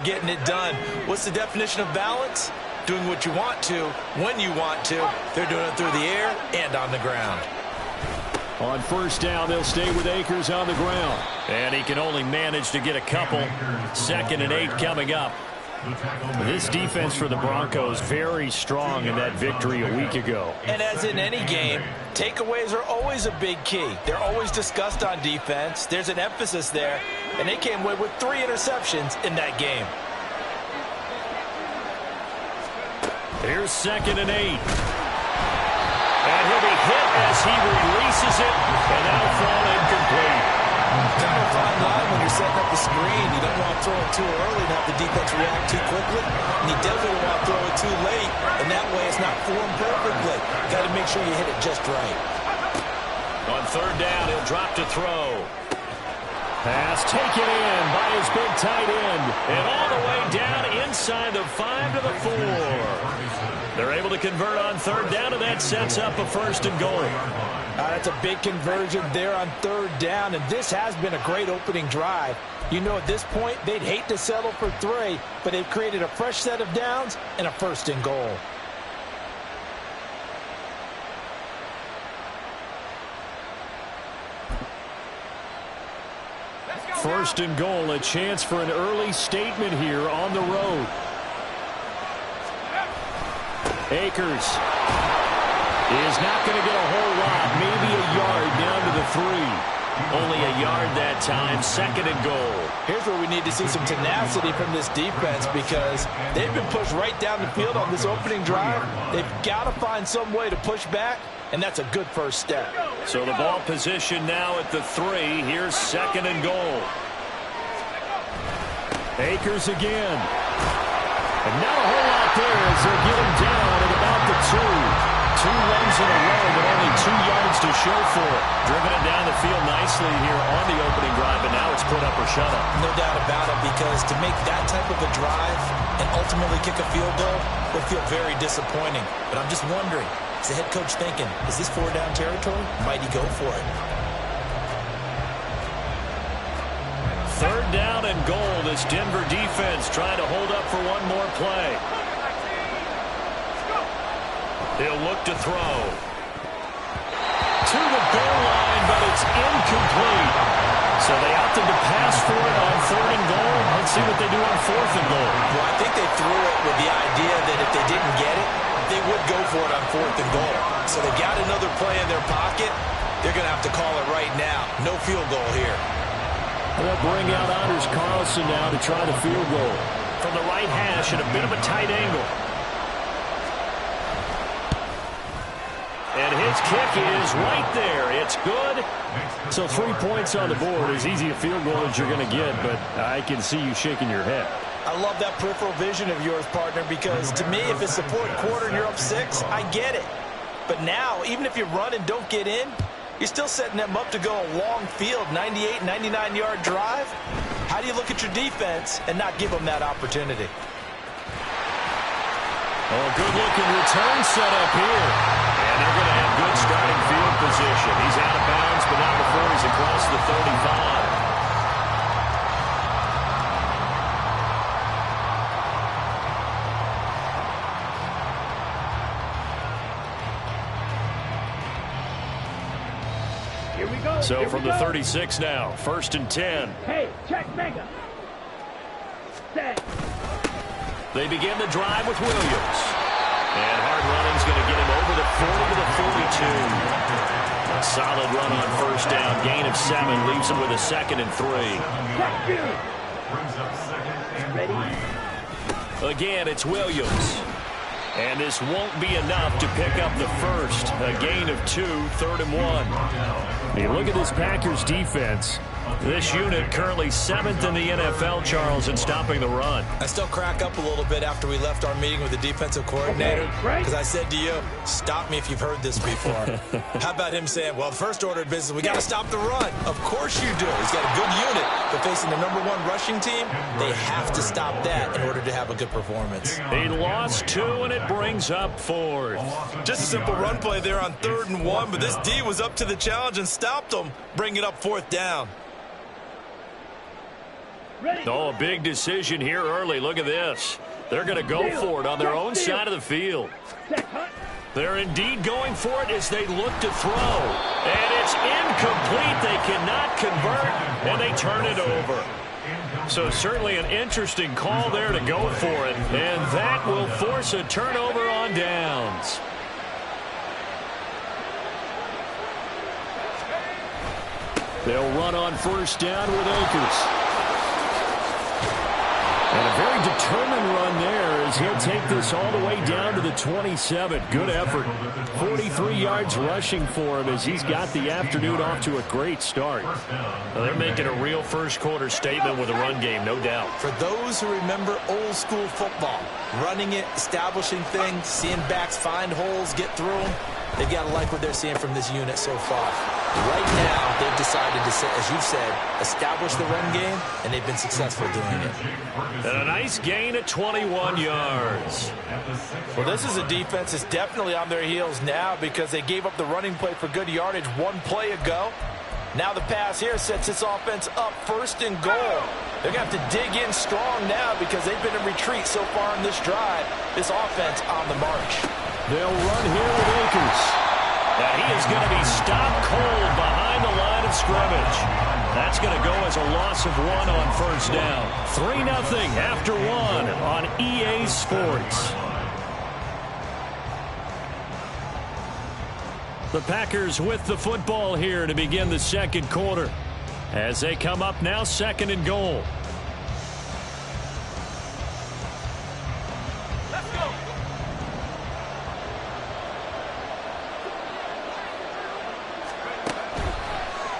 Getting it done. What's the definition of balance? Doing what you want to, when you want to. They're doing it through the air and on the ground. On first down, they'll stay with Akers on the ground. And he can only manage to get a couple. 2nd and 8 coming up. This defense for the Broncos very strong in that victory a week ago. And as in any game, takeaways are always a big key. They're always discussed on defense. There's an emphasis there, and they came away with 3 interceptions in that game. Here's 2nd and 8. And he'll be hit as he releases it, and that'll fall incomplete. Kind of a fine line when you're setting up the screen. You don't want to throw it too early and have the defense react too quickly. And you definitely don't want to throw it too late, and that way it's not formed perfectly. Got to make sure you hit it just right. On 3rd down, he'll drop to throw. Pass taken in by his big tight end. And all the way down inside the 5 to the 4. They're able to convert on 3rd down, and that sets up a 1st and goal. That's a big conversion there on 3rd down, and this has been a great opening drive. You know, at this point, they'd hate to settle for 3, but they've created a fresh set of downs and a 1st and goal. First and goal, a chance for an early statement here on the road. Akers is not going to get a whole lot, maybe a yard down to the 3. Only a yard that time, 2nd and goal. Here's where we need to see some tenacity from this defense because they've been pushed right down the field on this opening drive. They've got to find some way to push back, and that's a good first step. So the ball position now at the 3. Here's 2nd and goal. Akers again. And not a whole lot there as they'll get him down at about the 2. 2 runs in a row, but only 2 yards to show for it. Driven it down the field nicely here on the opening drive, and now it's put up or shut up. No doubt about it, because to make that type of a drive and ultimately kick a field goal would feel very disappointing. But I'm just wondering, is the head coach thinking, is this 4-down territory? Might he go for it? 3rd down and goal. This Denver defense trying to hold up for one more play. They'll look to throw. To the goal line, but it's incomplete. So they opted to pass for it on 3rd and goal. Let's see what they do on 4th and goal. Well, I think they threw it with the idea that if they didn't get it, they would go for it on 4th and goal. So they've got another play in their pocket. They're going to have to call it right now. No field goal here. They'll bring out Anders Carlson now to try the field goal. From the right hash at a bit of a tight angle. And his kick is right there. It's good. So 3 points on the board. As easy a field goal as you're going to get, but I can see you shaking your head. I love that peripheral vision of yours, partner, because to me, if it's the 4th quarter and you're up 6, I get it. But now, even if you run and don't get in, you're still setting them up to go a long field, 98, 99-yard drive. How do you look at your defense and not give them that opportunity? Oh, good-looking return set up here. And they're going to have good starting field position. He's out of bounds, but not before he's across the 35. So from the 36 now, 1st and 10. Hey, check mega. Set. They begin the drive with Williams. And hard running's going to get him over the 40 to the 42. A solid run on 1st down. Gain of 7 leaves him with a 2nd and 3. Ready? Again, it's Williams. And this won't be enough to pick up the 1st. A gain of 2, 3rd and 1. Hey, look at this Packers defense. This unit currently 7th in the NFL, Charles, in stopping the run. I still crack up a little bit after we left our meeting with the defensive coordinator because I said to you, stop me if you've heard this before. How about him saying, well, first order of business, we got to stop the run. Of course you do. He's got a good unit, but facing the #1 rushing team, they have to stop that in order to have a good performance. They lost 2, and it brings up 4th. Just a simple run play there on 3rd and 1, but this D was up to the challenge and stopped them, bringing up 4th down. Oh, a big decision here early. Look at this. They're going to go for it on their own side of the field. They're indeed going for it as they look to throw. And it's incomplete. They cannot convert, and they turn it over. So certainly an interesting call there to go for it. And that will force a turnover on downs. They'll run on first down with Akers. And a very determined run there as he'll take this all the way down to the 27. Good effort. 43 yards rushing for him as he's got the afternoon off to a great start. Well, they're making a real first-quarter statement with a run game, no doubt. For those who remember old-school football, running it, establishing things, seeing backs find holes, get through them, they've got to like what they're seeing from this unit so far. Right now, they've decided to, as you've said, establish the run game, and they've been successful doing it. And a nice gain at 21 yards. Well, this is a defense that's definitely on their heels now because they gave up the running play for good yardage one play ago. Now the pass here sets this offense up first and goal. They're going to have to dig in strong now because they've been in retreat so far in this drive. This offense on the march. They'll run here with Akers. Now he is going to be stopped cold behind the line of scrimmage. That's going to go as a loss of 1 on first down. 3-0 after 1 on EA Sports. The Packers with the football here to begin the second quarter. As they come up now, second and goal.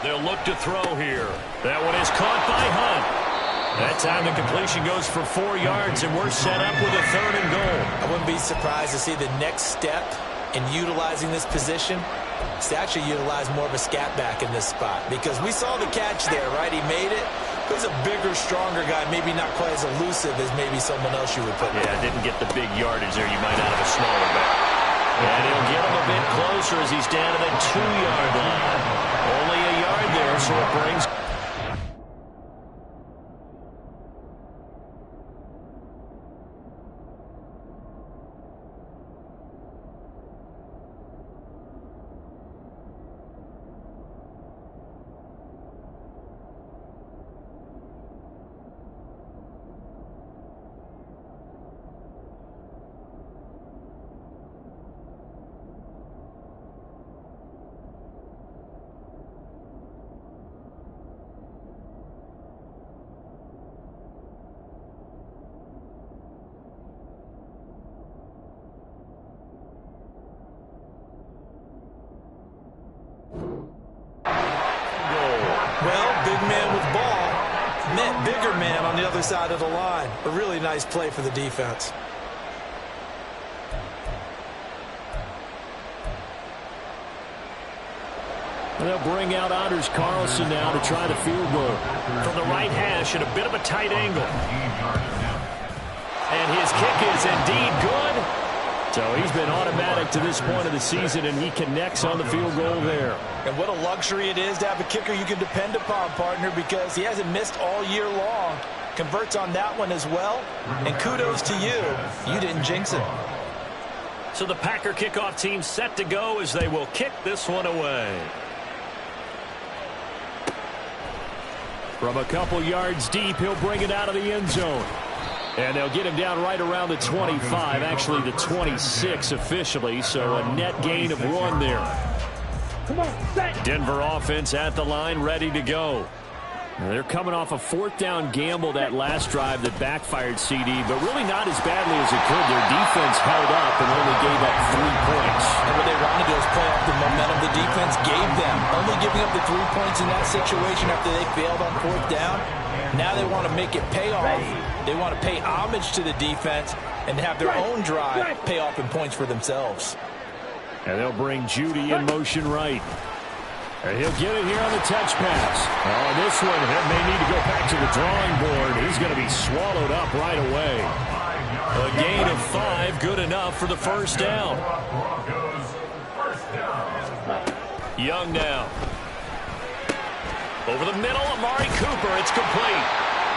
They'll look to throw here. That one is caught by Hunt. That time the completion goes for 4 yards, and we're set up with a third and goal. I wouldn't be surprised to see the next step in utilizing this position is to actually utilize more of a scat back in this spot. Because we saw the catch there, right? He made it. He was a bigger, stronger guy, maybe not quite as elusive as maybe someone else you would put there. Yeah, didn't get the big yardage there you might out of a smaller back. And he'll get him a bit closer as he's down to the 2-yard line. Only a yard there, so it brings... Bigger man on the other side of the line. A really nice play for the defense. They'll bring out Anders Carlson now to try the field goal. From the right hash at a bit of a tight angle. And his kick is indeed good. So he's been automatic to this point of the season, and he connects on the field goal there. And what a luxury it is to have a kicker you can depend upon, partner, because he hasn't missed all year long. Converts on that one as well. And kudos to you. You didn't jinx it. So the Packer kickoff team set to go as they will kick this one away. From a couple yards deep, he'll bring it out of the end zone. And they'll get him down right around the 25, actually the 26 officially, so a net gain of 1 there. Come on, set. Denver offense at the line, ready to go. They're coming off a 4th down gamble that last drive that backfired CD, but really not as badly as it could. Their defense held up and only gave up 3 points. And what they wanted to do is play off the momentum the defense gave them. Only giving up the 3 points in that situation after they failed on 4th down. Now they want to make it pay off. They want to pay homage to the defense and have their own drive pay off in points for themselves. And they'll bring Judy in motion right. And he'll get it here on the touch pass. Oh, this one may need to go back to the drawing board. He's going to be swallowed up right away. A gain of 5, good enough for the first down. Young now. Over the middle, Amari Cooper. It's complete.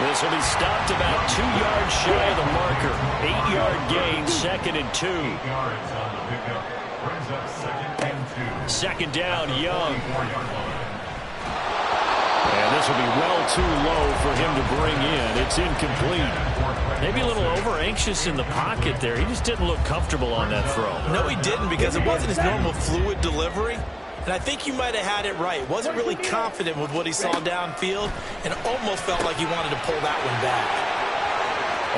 This will be stopped about 2 yards shy of the marker. 8-yard gain, 2nd and 2. Second down, Young. And this will be well too low for him to bring in. It's incomplete. Maybe a little over-anxious in the pocket there. He just didn't look comfortable on that throw. No, he didn't, because it wasn't his normal fluid delivery. And I think you might have had it right. Wasn't really confident with what he saw downfield and almost felt like he wanted to pull that one back.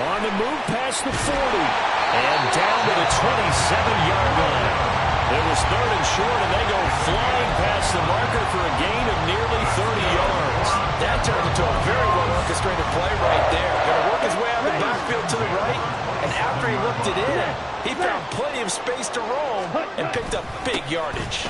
On the move past the 40 and down to the 27-yard line. It was 3rd and short, and they go flying past the marker for a gain of nearly 30 yards. That turned into a very well-orchestrated play right there. Going to work his way out of the backfield to the right, and after he looked it in, he found plenty of space to roam and picked up big yardage.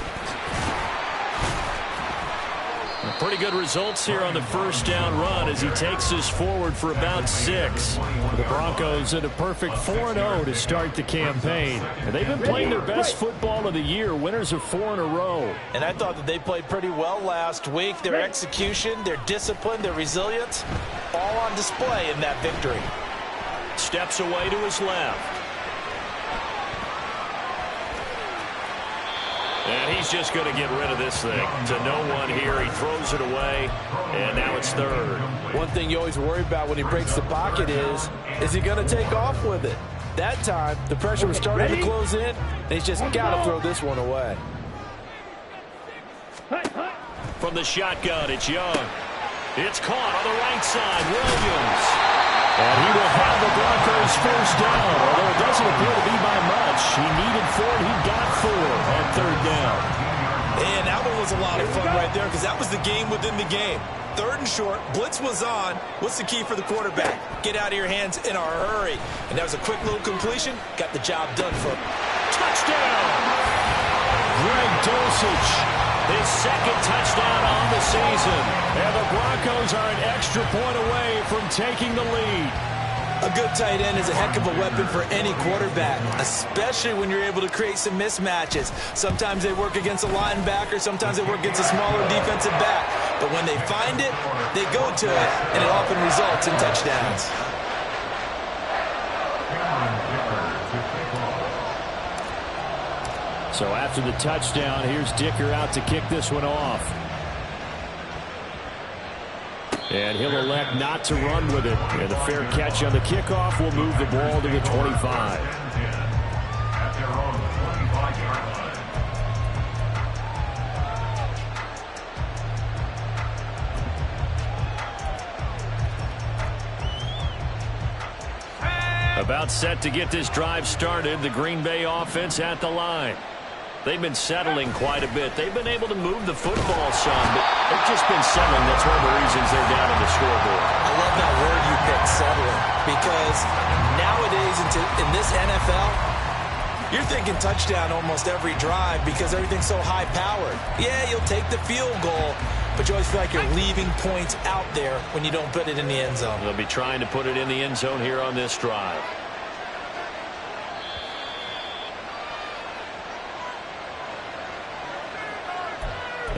Pretty good results here on the first down run as he takes us forward for about 6. The Broncos at a perfect 4-0 to start the campaign. And they've been playing their best football of the year, winners of 4 in a row. And I thought that they played pretty well last week. Their execution, their discipline, their resilience, all on display in that victory. Steps away to his left. And he's just going to get rid of this thing. To no one here. He throws it away, and now it's 3rd. One thing you always worry about when he breaks the pocket is he going to take off with it? That time, the pressure was starting to close in, and he's just got to throw this one away. From the shotgun, it's Young. It's caught on the right side. Williams. And he will have the Broncos first down, although it doesn't appear to be by much. He needed 4, and he got 4 at 3rd down. And that one was a lot of fun right there, because that was the game within the game. 3rd and short, blitz was on. What's the key for the quarterback? Get out of your hands in a hurry. And that was a quick little completion. Got the job done for him. Touchdown! Greg Dulcich, his 2nd touchdown on the season. And the Broncos are an extra point away from taking the lead. A good tight end is a heck of a weapon for any quarterback, especially when you're able to create some mismatches. Sometimes they work against a linebacker, sometimes they work against a smaller defensive back. But when they find it, they go to it, and it often results in touchdowns. So after the touchdown, here's Dicker out to kick this one off. And he'll elect not to run with it. And the fair catch on the kickoff will move the ball to the 25. About set to get this drive started, the Green Bay offense at the line. They've been settling quite a bit. They've been able to move the football some, but they've just been settling. That's one of the reasons they're down on the scoreboard. I love that word you picked, settling, because nowadays in this NFL, you're thinking touchdown almost every drive because everything's so high-powered. Yeah, you'll take the field goal, but you always feel like you're leaving points out there when you don't put it in the end zone. They'll be trying to put it in the end zone here on this drive.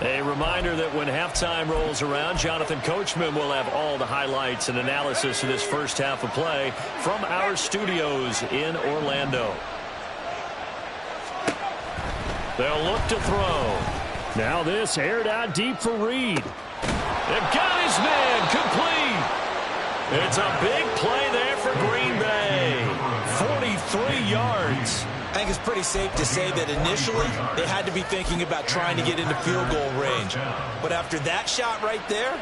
A reminder that when halftime rolls around, Jonathan Coachman will have all the highlights and analysis of this first half of play from our studios in Orlando. They'll look to throw. Now this aired out deep for Reed. They've got his man complete. It's a big play there for Green Bay. 43 yards. I think it's pretty safe to say that initially they had to be thinking about trying to get into field goal range. But after that shot right there,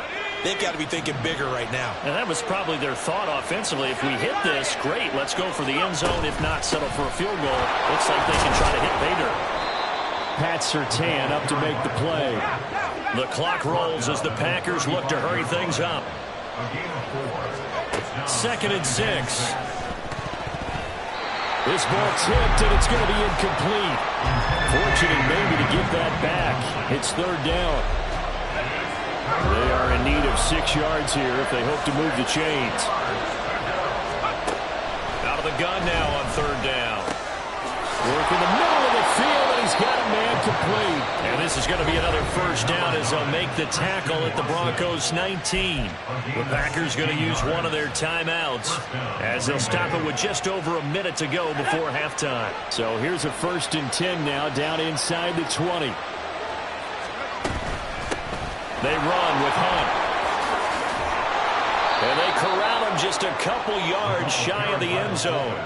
they've got to be thinking bigger right now. And that was probably their thought offensively. If we hit this, great, let's go for the end zone. If not, settle for a field goal. Looks like they can try to hit Bader. Pat Surtain up to make the play. The clock rolls as the Packers look to hurry things up. 2nd and 6. This ball tipped, and it's going to be incomplete. Fortunate maybe to get that back. It's 3rd down. They are in need of 6 yards here if they hope to move the chains. Out of the gun now on 3rd down. Work in the middle of the field, and he's got a man incomplete. And this is going to be another first down as they'll make the tackle at the Broncos 19. The Packers going to use one of their timeouts as they'll stop it with just over a minute to go before halftime. So here's a 1st and 10 now down inside the 20. They run with Hunt. And they corral him just a couple yards shy of the end zone.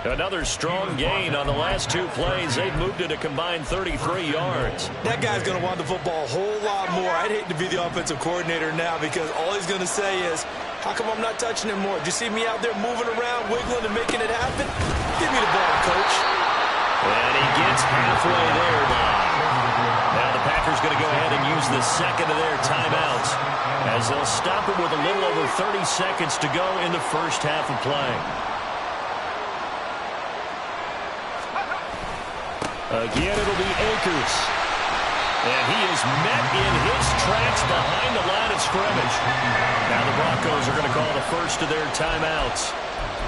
Another strong gain on the last 2 plays. They've moved it a combined 33 yards. That guy's going to want the football a whole lot more. I'd hate to be the offensive coordinator now because all he's going to say is, how come I'm not touching him more? Do you see me out there moving around, wiggling, and making it happen? Give me the ball, coach. And he gets halfway there now. Now the Packers going to go ahead and use the second of their timeouts as they'll stop it with a little over 30 seconds to go in the first half of play. Again, it'll be Akers. And he is met in his tracks behind the line of scrimmage. Now the Broncos are going to call the first of their timeouts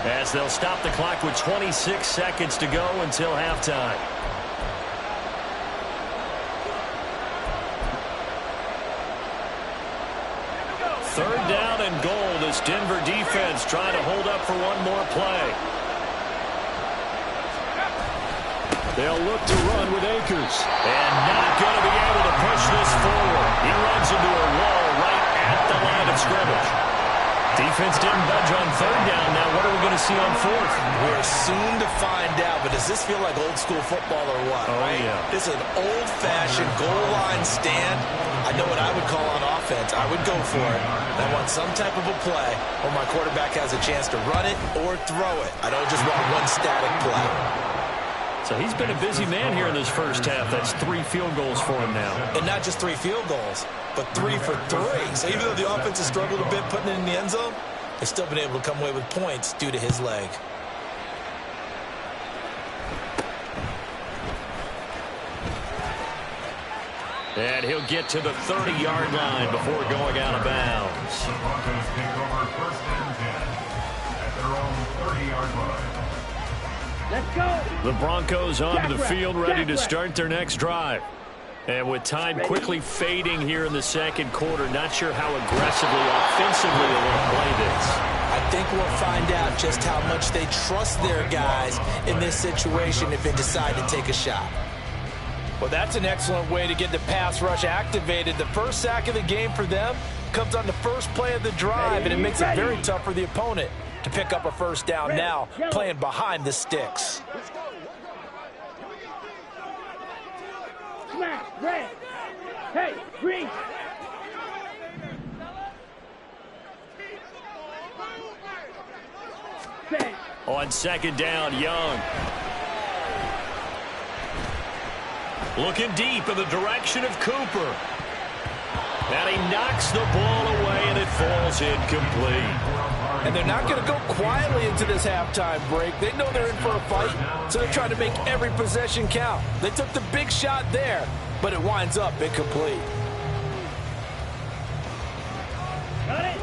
as they'll stop the clock with 26 seconds to go until halftime. Third down and goal. This Denver defense trying to hold up for one more play. They'll look to run with Akers. And not going to be able to push this forward. He runs into a wall right at the line of scrimmage. Defense didn't budge on third down. Now what are we going to see on fourth? We're soon to find out, but does this feel like old school football or what? Oh, right? Yeah. This is an old-fashioned goal line stand. I know what I would call on offense. I would go for it. I want some type of a play where my quarterback has a chance to run it or throw it. I don't just want one static play. So he's been a busy man here in this first half. That's 3 field goals for him now. And not just 3 field goals, but 3 for 3. So even though the offense has struggled a bit putting it in the end zone, they've still been able to come away with points due to his leg. And he'll get to the 30-yard line before going out of bounds. The Broncos take over 1st and 10 at their own 30-yard line. Let's go. The Broncos onto the field, ready to start their next drive. And with time quickly fading here in the second quarter, not sure how aggressively, offensively they want to play this. I think we'll find out just how much they trust their guys in this situation if they decide to take a shot. Well, that's an excellent way to get the pass rush activated. The first sack of the game for them comes on the first play of the drive, and it makes it very tough for the opponent to pick up a first down now, playing behind the sticks. Smash, red. Hey, green. Set. On second down, Young. Looking deep in the direction of Cooper. And he knocks the ball away, and it falls incomplete. And they're not going to go quietly into this halftime break. They know they're in for a fight, so they're trying to make every possession count. They took the big shot there, but it winds up incomplete. Got it.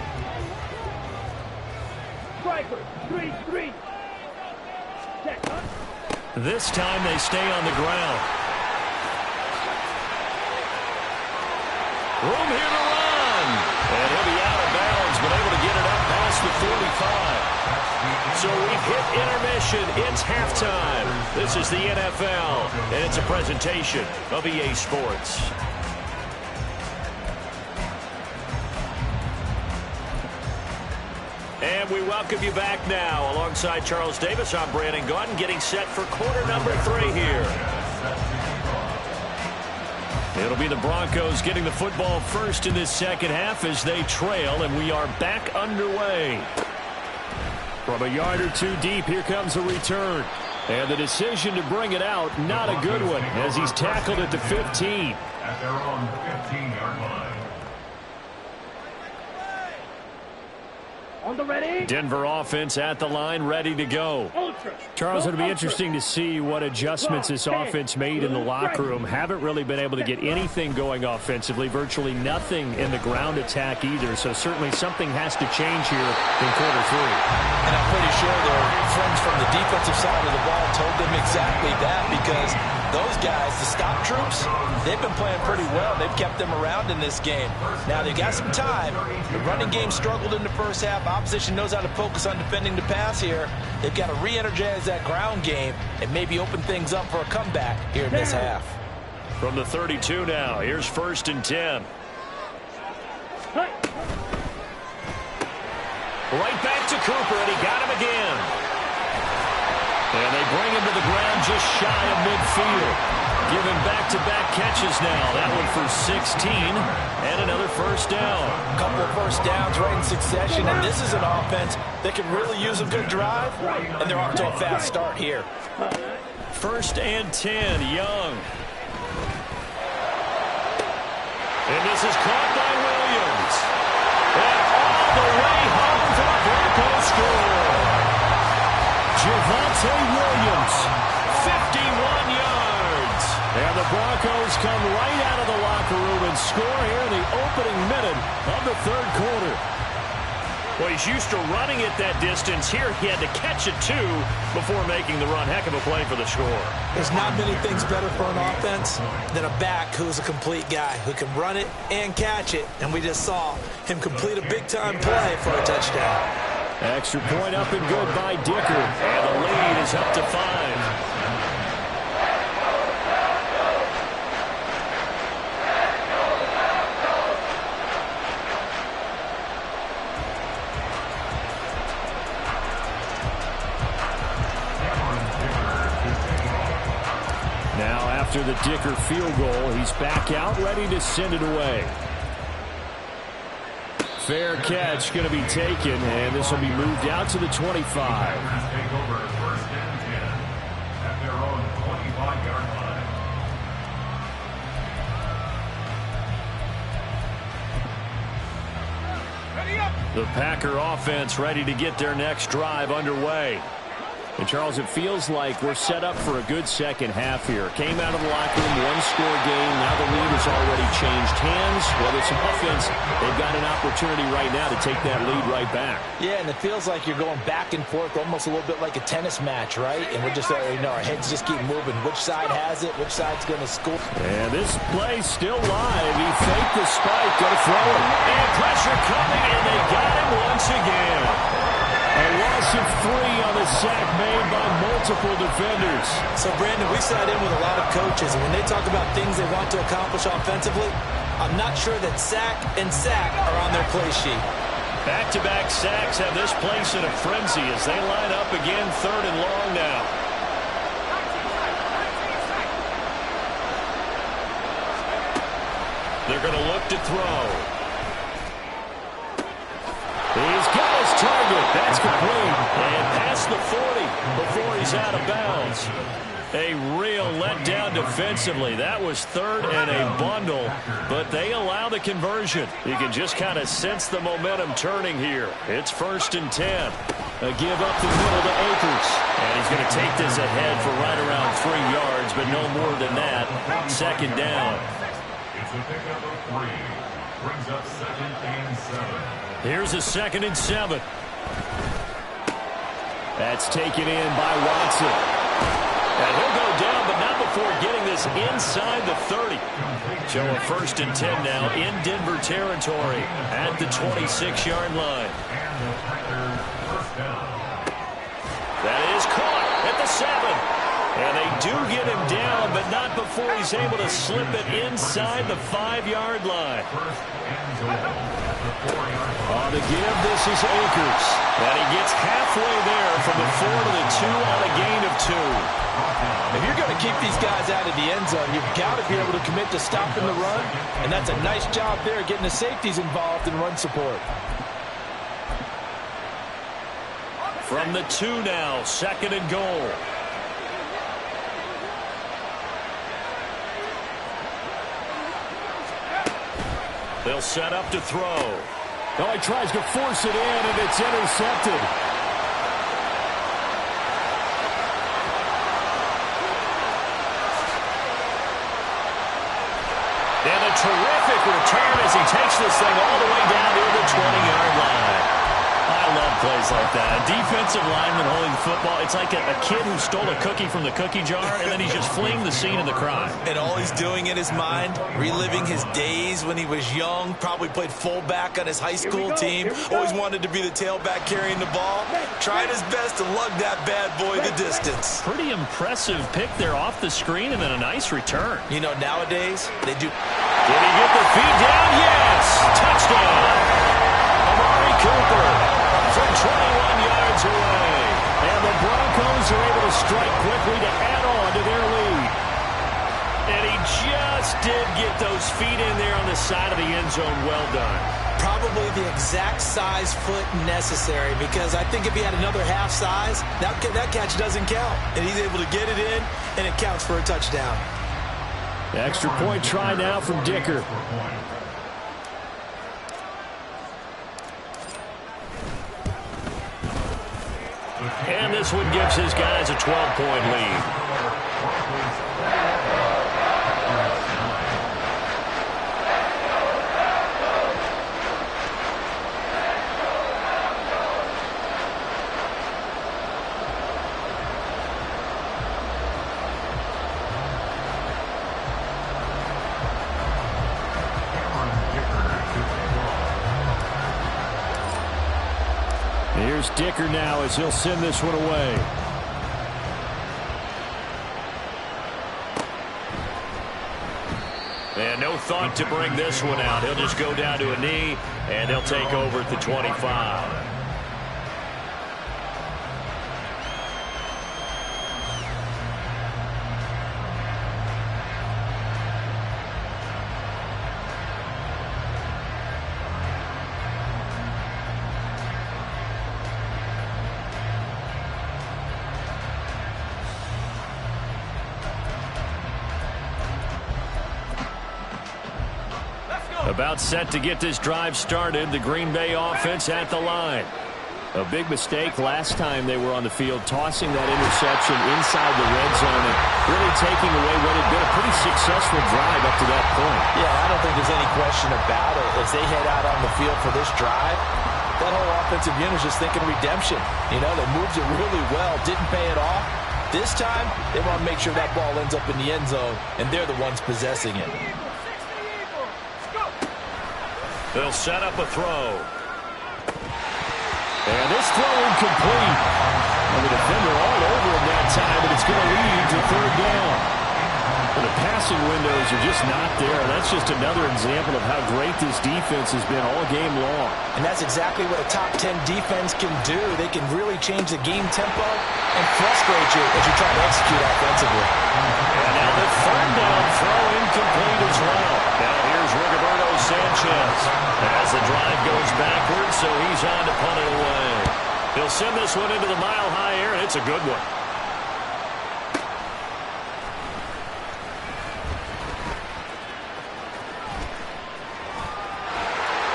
Striker, 3-3. Check, huh? This time they stay on the ground. Room here to run. And he'll be out of bounds, but able to get it up past the 45. So we've hit intermission. It's halftime. This is the NFL, and it's a presentation of EA Sports. And we welcome you back now. Alongside Charles Davis, I'm Brandon Gaudin, getting set for quarter number 3 here. It'll be the Broncos getting the football first in this second half as they trail, and we are back underway. From a yard or two deep, here comes a return. And the decision to bring it out, not a good one, as he's tackled at the 15. At their own 15-yard line. On the ready. Denver offense at the line, ready to go. Ultra. Charles, it'll be interesting to see what adjustments this offense made in the locker room. Haven't really been able to get anything going offensively, virtually nothing in the ground attack either. So certainly something has to change here in quarter 3. And I'm pretty sure their friends from the defensive side of the ball told them exactly that, because those guys, the stop troops, they've been playing pretty well. They've kept them around in this game. Now, they've got some time. The running game struggled in the first half. Opposition knows how to focus on defending the pass here. They've got to re-energize that ground game and maybe open things up for a comeback here in this half. From the 32 now, here's 1st and 10. Right back to Cooper, and he got him again. And they bring him to the ground just shy of midfield. Giving back-to-back catches now. That one for 16, and another first down. A couple of first downs right in succession, and this is an offense that can really use a good drive, and they're off to a fast start here. 1st and 10, Young. And this is caught by Williams. And all the way home for the Broncos score. Javonte Williams, 51 yards. And the Broncos come right out of the locker room and score here in the opening minute of the 3rd quarter. Well, he's used to running it that distance. Here he had to catch it, too, before making the run. Heck of a play for the score. There's not many things better for an offense than a back who's a complete guy, who can run it and catch it. And we just saw him complete a big-time play for a touchdown. Extra point up and good by Dicker. And the lead is up to 5. Now after the Dicker field goal, he's back out, ready to send it away. Fair catch going to be taken, and this will be moved out to the 25. Take over 1st and 10 at their own 25-yard line. The Packer offense ready to get their next drive underway. And, Charles, it feels like we're set up for a good second half here. Came out of the locker room, one-score game. Now the lead has already changed hands. Well, there's some offense. They've got an opportunity right now to take that lead right back. Yeah, and it feels like you're going back and forth, almost a little bit like a tennis match, right? And we're just, our heads just keep moving. Which side has it? Which side's going to score? And this play's still live. He faked the spike, going to throw it. And pressure coming, and they got him once again. A loss of 3 on the sack made by multiple defenders. So, Brandon, we sat in with a lot of coaches, and when they talk about things they want to accomplish offensively, I'm not sure that sack and sack are on their play sheet. Back-to-back sacks have this place in a frenzy as they line up again, 3rd and long now. They're going to look to throw. He's got his target. That's complete. And past the 40 before he's out of bounds. A real letdown defensively. That was 3rd and a bundle, but they allow the conversion. You can just kind of sense the momentum turning here. It's 1st and 10. A give up the middle to Akers. And he's going to take this ahead for right around 3 yards, but no more than that. 2nd down. It's a pickup of 3. Brings up 2nd and 7. Here's a 2nd and 7. That's taken in by Watson. And he'll go down, but not before getting this inside the 30. So a 1st and 10 now in Denver territory at the 26-yard line. That is caught at the 7. And they do get him down, but not before he's able to slip it inside the 5-yard line. On the give, this is Akers. And he gets halfway there from the 4 to the 2 on a gain of 2. If you're going to keep these guys out of the end zone, you've got to be able to commit to stopping the run. And that's a nice job there, getting the safeties involved in run support. From the 2 now, 2nd and goal. They'll set up to throw. Oh, he tries to force it in, and it's intercepted. And a terrific return as he takes this thing all the way down to the 20-yard line. I love plays like that. A defensive lineman holding the football, it's like a kid who stole a cookie from the cookie jar, and then he's just fleeing the scene of the crime. And all he's doing in his mind, reliving his days when he was young, probably played fullback on his high school team, always wanted to be the tailback carrying the ball, trying his best to lug that bad boy the distance. Pretty impressive pick there off the screen, and then a nice return. You know, nowadays, they do... Did he get the feet down? Yes! Touchdown! Amari Cooper from 21 yards away. And the Broncos are able to strike quickly to add on to their lead. And he just did get those feet in there on the side of the end zone. Well done. Probably the exact size foot necessary, because I think if he had another half size, that catch doesn't count. And he's able to get it in, and it counts for a touchdown. Extra point try now from Dicker. And this one gives his guys a 12-point lead. Here's Dicker now as he'll send this one away. And no thought to bring this one out. He'll just go down to a knee, and they'll take over at the 25. About set to get this drive started. The Green Bay offense at the line. A big mistake last time they were on the field, tossing that interception inside the red zone and really taking away what had been a pretty successful drive up to that point. Yeah, I don't think there's any question about it. As they head out on the field for this drive, that whole offensive unit is just thinking redemption. You know, they moved it really well, didn't pay it off. This time, they want to make sure that ball ends up in the end zone, and they're the ones possessing it. They'll set up a throw. And this throw incomplete. And the defender all over him that time, but it's going to lead to third down. And the passing windows are just not there. That's just another example of how great this defense has been all game long. And that's exactly what a top 10 defense can do. They can really change the game tempo and frustrate you as you try to execute offensively. And now the third down throw incomplete as well. Now here's Rigoberto Sanchez as the drive goes backwards, so he's on to punt it away. He'll send this one into the mile-high air, and it's a good one.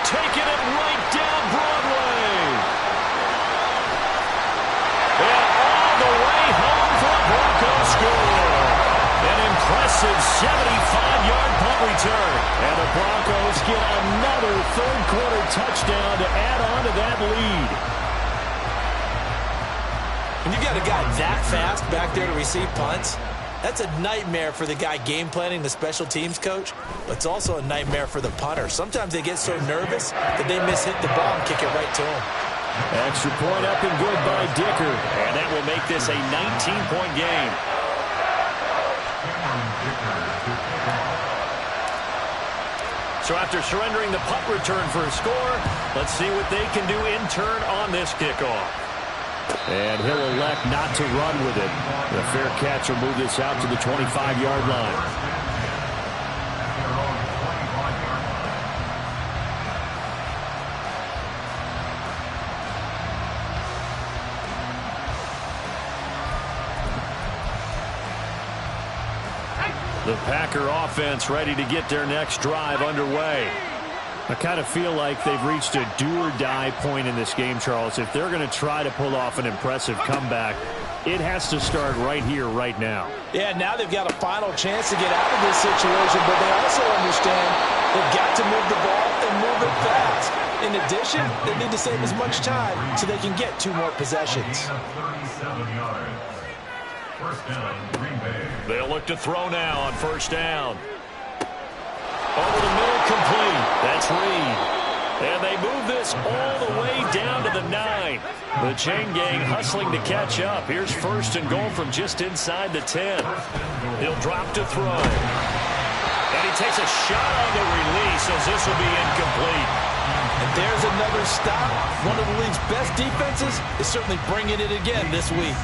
Taking it right down Broadway. And all the way home for a Broncos score. An impressive 75-yard punt return. And the Broncos get another third-quarter touchdown to add on to that lead. When you've got a guy that fast back there to receive punts, that's a nightmare for the guy game planning, the special teams coach, but it's also a nightmare for the punter. Sometimes they get so nervous that they hit the ball and kick it right to him. Extra point up and good by Dicker. And that will make this a 19-point game. So after surrendering the punt return for a score, let's see what they can do in turn on this kickoff. And he'll elect not to run with it. The fair catch will move this out to the 25-yard line. The Packer offense ready to get their next drive underway. I kind of feel like they've reached a do-or-die point in this game, Charles. If they're going to try to pull off an impressive comeback, it has to start right here, right now. Yeah, now they've got a final chance to get out of this situation, but they also understand they've got to move the ball and move bit fast. In addition, they need to save as much time so they can get 2 more possessions. 37 yards. First down, Green Bay. They'll look to throw now on first down. Over the middle, complete. That's Reed. And they move this all the way down to the 9. The chain gang hustling to catch up. Here's first and goal from just inside the 10. He'll drop to throw. And he takes a shot on the release as this will be incomplete. And there's another stop. One of the league's best defenses is certainly bringing it again this week.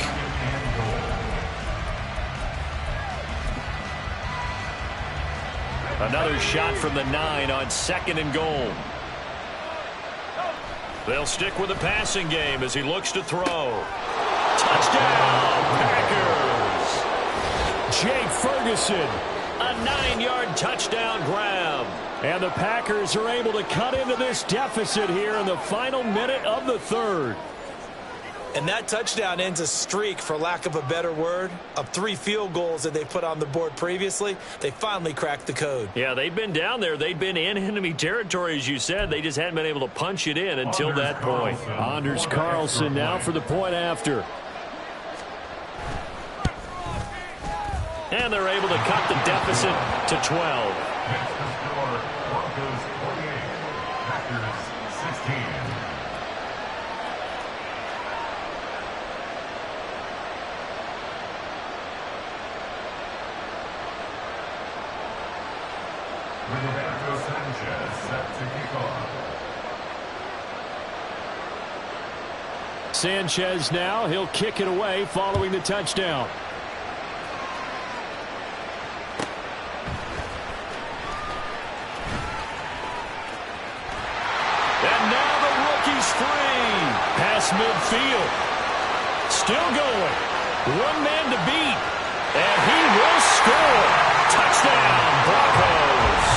Another shot from the 9 on second and goal. They'll stick with the passing game as he looks to throw. Touchdown, Packers! Jake Ferguson, a 9-yard touchdown grab. And the Packers are able to cut into this deficit here in the final minute of the third. And that touchdown ends a streak, for lack of a better word, of 3 field goals that they put on the board previously. They finally cracked the code. Yeah, they'd been down there. They'd been in enemy territory, as you said. They just hadn't been able to punch it in until that point. Anders Carlson now for the point after. And they're able to cut the deficit to 12. Next to score, Broncos 48, Packers 16. Roberto Sanchez set to kick off. Sanchez now. He'll kick it away following the touchdown. And now the rookie's free. Past midfield. Still going. One man to beat. And he will score. Touchdown, Broncos.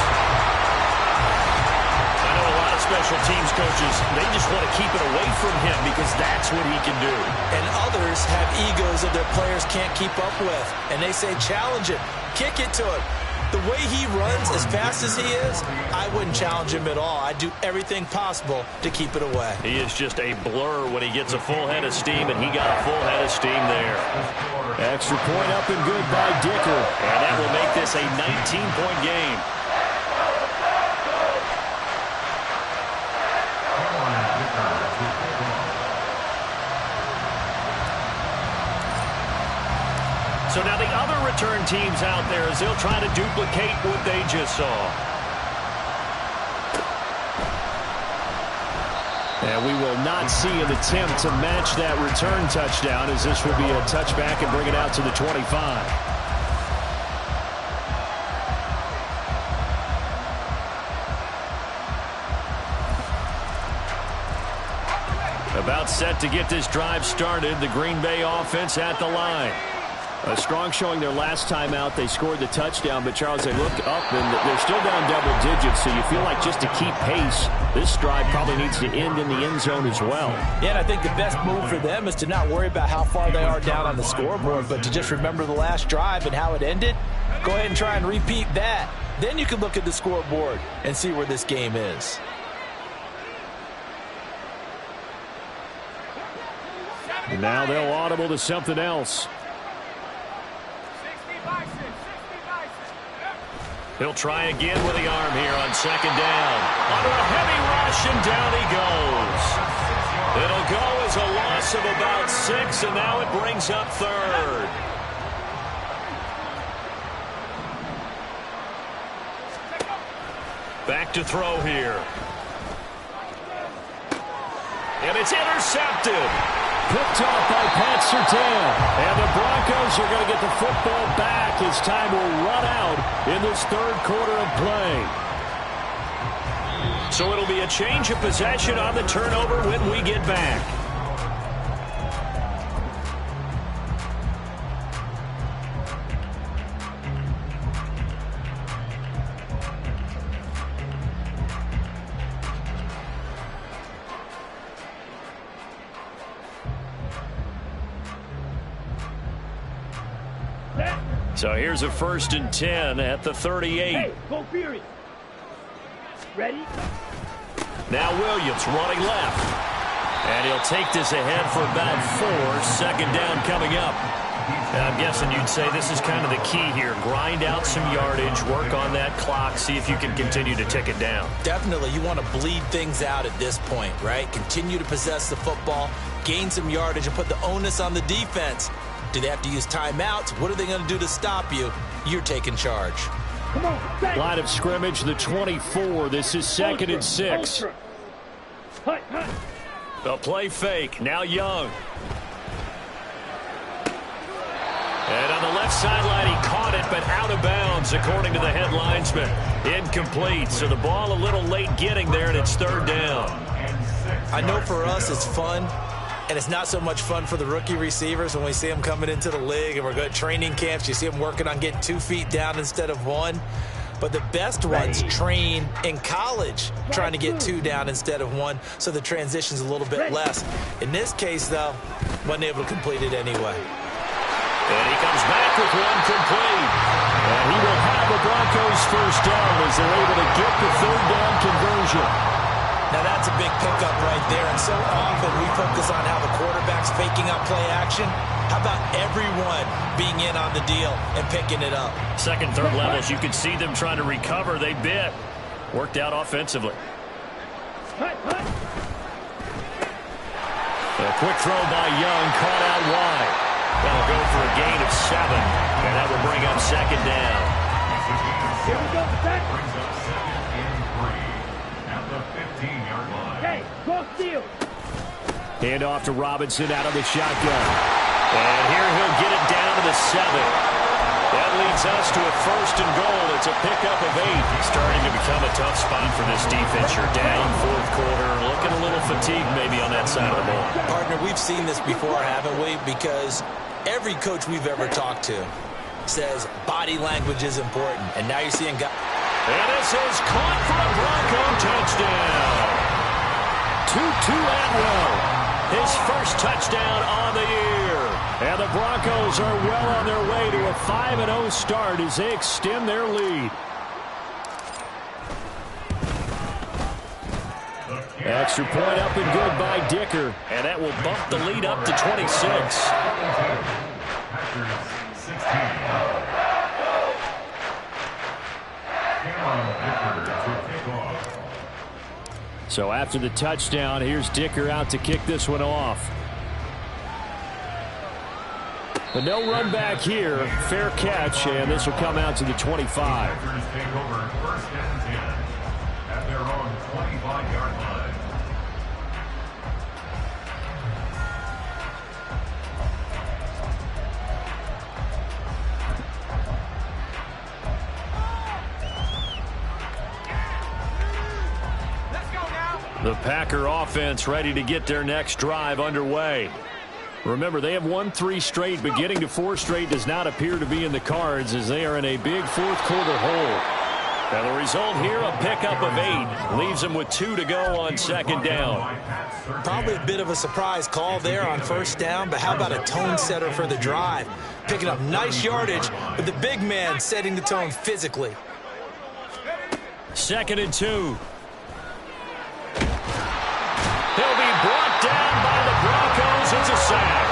I know a lot of special teams coaches, they just want to keep it away from him because that's what he can do. And others have egos that their players can't keep up with. And they say, challenge him. Kick it to him. The way he runs as fast as he is, I wouldn't challenge him at all. I'd do everything possible to keep it away. He is just a blur when he gets a full head of steam, and he got a full head of steam there. Extra point up and good by Dicker. And that will make this a 19-point game. So now the other return teams out there as they'll try to duplicate what they just saw. And we will not see an attempt to match that return touchdown, as this will be a touchback and bring it out to the 25. About set to get this drive started, the Green Bay offense at the line. A strong showing their last time out. They scored the touchdown, but Charles, they looked up and they're still down double digits, so you feel like just to keep pace, this drive probably needs to end in the end zone as well. Yeah, and I think the best move for them is to not worry about how far they are down on the scoreboard, but to just remember the last drive and how it ended. Go ahead and try and repeat that. Then you can look at the scoreboard and see where this game is. And now they'll audible to something else. He'll try again with the arm here on second down. Under a heavy rush, and down he goes. It'll go as a loss of about 6, and now it brings up third. Back to throw here. And it's intercepted. Picked off by Pat Surtain. And the Broncos are going to get the football back as time will run out in this third quarter of play. So it'll be a change of possession on the turnover when we get back. So here's a 1st and 10 at the 38. Hey, go Fury. Ready? Now Williams running left. And he'll take this ahead for about 4. Second down coming up. I'm guessing you'd say this is kind of the key here. Grind out some yardage, work on that clock, see if you can continue to tick it down. Definitely. You want to bleed things out at this point, right? Continue to possess the football, gain some yardage, and put the onus on the defense. Do they have to use timeouts? What are they going to do to stop you? You're taking charge. Come on, Line of scrimmage, the 24. This is 2nd and 6. Hut, hut. The play fake. Now Young. And on the left sideline, he caught it, but out of bounds, according to the head linesman. Incomplete, so the ball a little late getting there, and it's 3rd down. I know for us it's fun, and it's not so much fun for the rookie receivers when we see them coming into the league, and we're going to training camps. You see them working on getting 2 feet down instead of 1. But the best ones train in college trying to get 2 down instead of 1, so the transition's a little bit less. In this case, though, wasn't able to complete it anyway. And he comes back with one complete. And he will have the Broncos first down as they're able to get the 3rd down conversion. Now that's a big pickup right there, and so often we focus on how the quarterback's faking up play action. How about everyone being in on the deal and picking it up? Second, third levels, you can see them trying to recover. They bit. Worked out offensively. Hut, hut. A quick throw by Young, caught out wide. That'll go for a gain of 7, and that will bring up 2nd down. Here we go, set. Brings up 2nd and 3 at the 15-yard line. Hey, cross field. Hand off to Robinson out of the shotgun. And here he'll get it down to the 7. That leads us to a 1st and goal. It's a pickup of 8. Starting to become a tough spot for this defense. You're down 4th quarter. Looking a little fatigued maybe on that side of the ball. Partner, we've seen this before, haven't we? Because every coach we've ever talked to says body language is important. And now you're seeing guys. And this is caught for a Bronco touchdown. Tutu Atwell. His first touchdown on the year. And the Broncos are well on their way to a 5-0 start as they extend their lead. Extra point up and good by Dicker. And that will bump the lead up to 26. So after the touchdown, here's Dicker out to kick this one off. But no run back here. Fair catch, and this will come out to the 25. Packers take over 1st and 10 at their own 25-yard line. The Packer offense ready to get their next drive underway. Remember, they have won 3 straight, but getting to 4 straight does not appear to be in the cards as they are in a big 4th quarter hole. And the result here, a pickup of 8. Leaves them with 2 to go on 2nd down. Probably a bit of a surprise call there on 1st down, but how about a tone setter for the drive? Picking up nice yardage, but the big man setting the tone physically. 2nd and 2. He'll be brought down by the Broncos. It's a sack.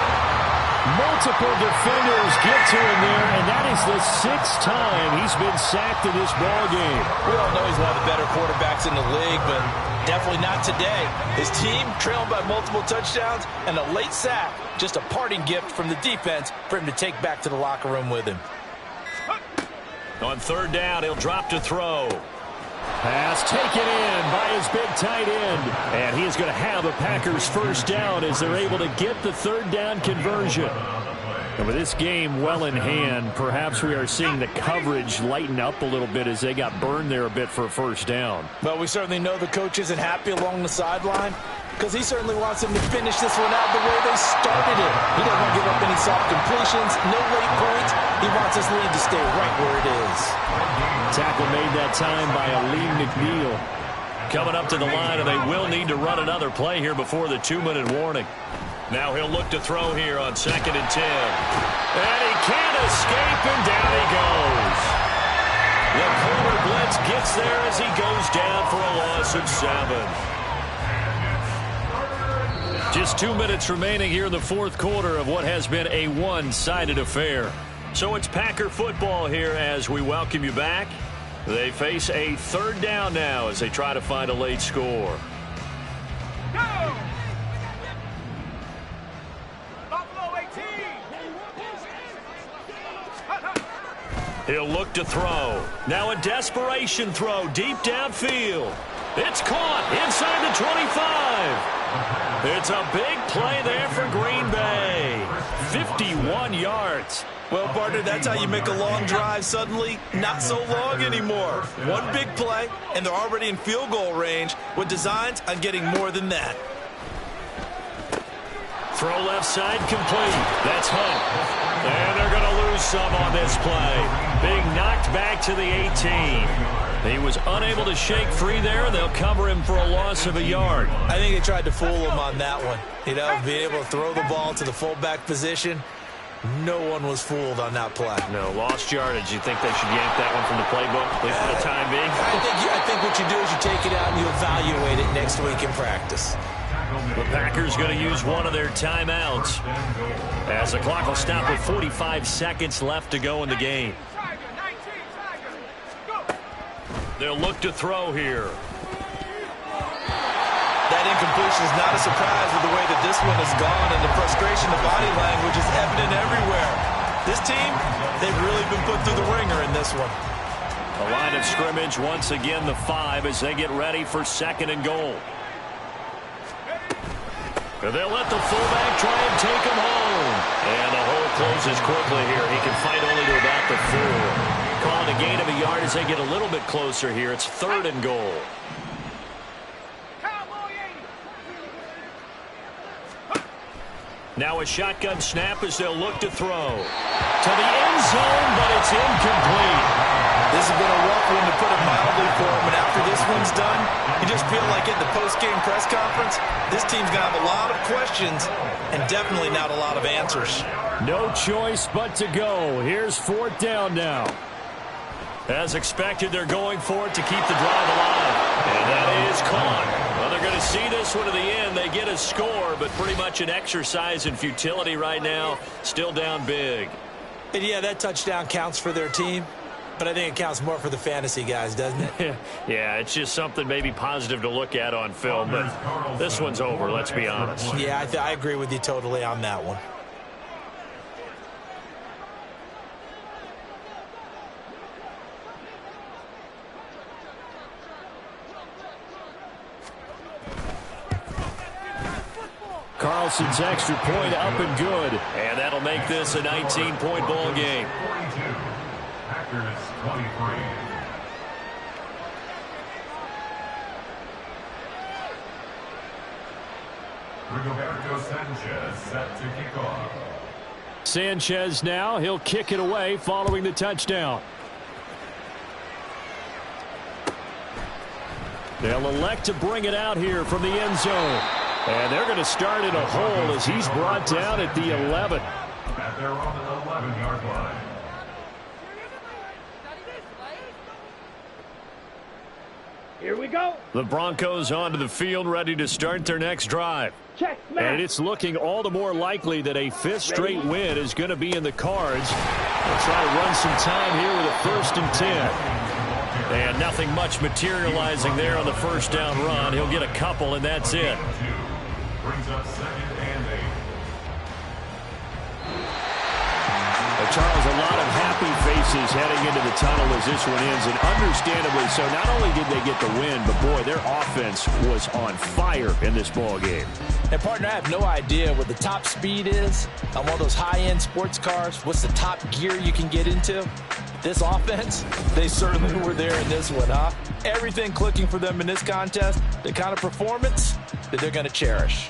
Multiple defenders get to him there, and that is the 6th time he's been sacked in this ballgame. We all know he's one of the better quarterbacks in the league, but definitely not today. His team trailing by multiple touchdowns and a late sack. Just a parting gift from the defense for him to take back to the locker room with him. On 3rd down, he'll drop to throw. Pass taken in by his big tight end. And he is going to have the Packers first down as they're able to get the 3rd down conversion. And with this game well in hand, perhaps we are seeing the coverage lighten up a little bit as they got burned there a bit for a first down. Well, we certainly know the coach isn't happy along the sideline because he certainly wants them to finish this one out the way they started it. He doesn't want to give up any soft completions, no late points. He wants his lead to stay right where it is. Tackle made that time by Aleem McNeil. Coming up to the line, and they will need to run another play here before the 2-minute warning. Now he'll look to throw here on 2nd and 10. And he can't escape, and down he goes. The corner blitz gets there as he goes down for a loss of 7. Just 2 minutes remaining here in the fourth quarter of what has been a one-sided affair. So it's Packer football here as we welcome you back. They face a third down now as they try to find a late score. Go! He'll look to throw. Now a desperation throw deep downfield. It's caught inside the 25. It's a big play there for Green Bay. 51 yards. Well, partner, that's how you make a long drive suddenly not so long anymore. One big play, and they're already in field goal range with designs on getting more than that. Throw left side complete. That's Hunt. And they're going to lose some on this play. Being knocked back to the 18. He was unable to shake free there, and they'll cover him for a loss of a yard. I think they tried to fool him on that one. You know, being able to throw the ball to the fullback position. No one was fooled on that play. No, lost yardage. You think they should yank that one from the playbook, at least for the time being? I think what you do is you take it out and you evaluate it next week in practice. The Packers going to use one of their timeouts as the clock will stop with 45 seconds left to go in the game. They'll look to throw here. That incompletion is not a surprise with the way that this one has gone, and the frustration, the body language is evident everywhere. This team, they've really been put through the ringer in this one. The line of scrimmage once again the 5 as they get ready for second and goal. And they'll let the fullback try and take him home. And the hole closes quickly here. He can fight only to about the 4. Calling a gain of a yard as they get a little bit closer here. It's third and goal. Now a shotgun snap as they'll look to throw. To the end zone, but it's incomplete. This has been a rough one, to put it mildly, for him. And after this one's done, you just feel like at the post-game press conference, this team's going to have a lot of questions and definitely not a lot of answers. No choice but to go. Here's fourth down now. As expected, they're going for it to keep the drive alive. And that is caught. Well, they're going to see this one to the end. They get a score, but pretty much an exercise in futility right now. Still down big. And yeah, that touchdown counts for their team. But I think it counts more for the fantasy guys, doesn't it? Yeah, it's just something maybe positive to look at on film. But this one's over, let's be honest. Yeah, I agree with you totally on that one. Carlson's extra point up and good. And that'll make this a 19-point ball game. 42. Packers 23. Rigoberto Sanchez set to kick off. Sanchez now. He'll kick it away following the touchdown. They'll elect to bring it out here from the end zone. And they're going to start in a hole as he's brought down at the 11. At their own 11-yard line. Here we go. The Broncos onto the field ready to start their next drive. Check, man. And it's looking all the more likely that a fifth straight win is going to be in the cards. They'll try to run some time here with a 1st and 10. And nothing much materializing there on the first down run. He'll get a couple, and that's it. Brings up 2nd and 8. Charles, a lot of happy faces heading into the tunnel as this one ends, and understandably so. Not only did they get the win, but boy, their offense was on fire in this ball game. And partner, I have no idea what the top speed is on one of those high-end sports cars. What's the top gear you can get into? This offense, they certainly were there in this one, huh? Everything clicking for them in this contest, the kind of performance that they're going to cherish.